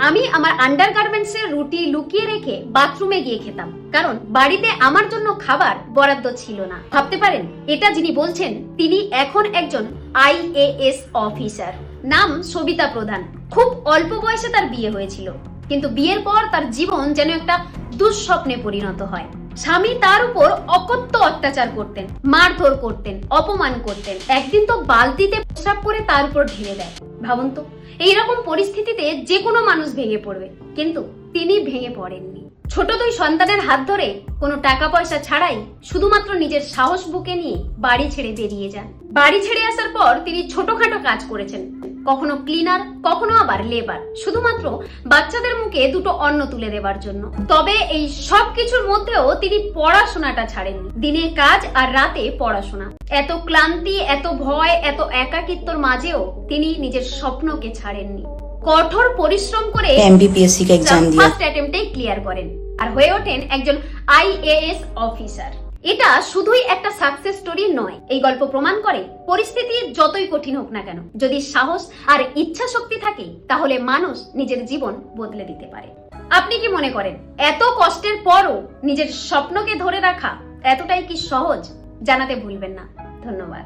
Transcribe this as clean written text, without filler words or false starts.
আমি আমার আন্ডারগার্মেন্টসের রুটি লুকিয়ে রেখে বাথরুমে গিয়ে খেতাম, কারণ বাড়িতে আমার জন্য খাবার বরাদ্দ ছিল না। ভাবতে পারেন, এটা যিনি বলছেন তিনি এখন একজন IAS অফিসার। নাম সবিতা প্রধান। খুব অল্প বয়সে তার বিয়ে হয়েছিল, কিন্তু বিয়ের পর তার জীবন যেন একটা দুঃস্বপ্নে পরিণত হয়। স্বামী তার উপর অকথ্য অত্যাচার করতেন, মারধর করতেন, অপমান করতেন। একদিন তো বালতিতে প্রস্রাব করে তার উপর ঢেলে দেয়। ভাবুন তো, এইরকম পরিস্থিতিতে যে কোনো মানুষ ভেঙে পড়বে, কিন্তু তিনি ভেঙে পড়েননি। ছোট দুই সন্তানের হাত ধরে কোনো টাকা পয়সা ছাড়াই শুধুমাত্র নিজের সাহস বুকে নিয়ে বাড়ি ছেড়ে বেরিয়ে যান। বাড়ি ছেড়ে আসার পর তিনি ছোটখাটো কাজ করেছেন, কখনো ক্লিনার, কখনো আবার লেবার, শুধুমাত্র বাচ্চাদের মুখে দুটো অন্ন তুলে দেবার জন্য। তবে এই সব কিছুর মধ্যেও তিনি পড়াশোনাটা ছাড়েননি। দিনে কাজ আর রাতে পড়াশোনা। এত ক্লান্তি, এত ভয়, এত একাকিত্বর মাঝেও তিনি নিজের স্বপ্নকে ছাড়েননি। কঠোর পরিশ্রম করে MBPSC का एग्जाम दिया, ফার্স্ট অ্যাটেম্পটে ক্লিয়ার করেন আর হয়ে ওঠেন একজন IAS অফিসার। এটা শুধুই একটা সাকসেস স্টোরি নয়, এই গল্প প্রমাণ করে পরিস্থিতি যতই কঠিন হোক না কেন, যদি সাহস আর ইচ্ছা শক্তি থাকে তাহলে মানুষ নিজের জীবন বদলে দিতে পারে। আপনি কি মনে করেন এত কষ্টের পরও নিজের স্বপ্নকে ধরে রাখা এতটাই কি সহজ? জানাতে ভুলবেন না। ধন্যবাদ।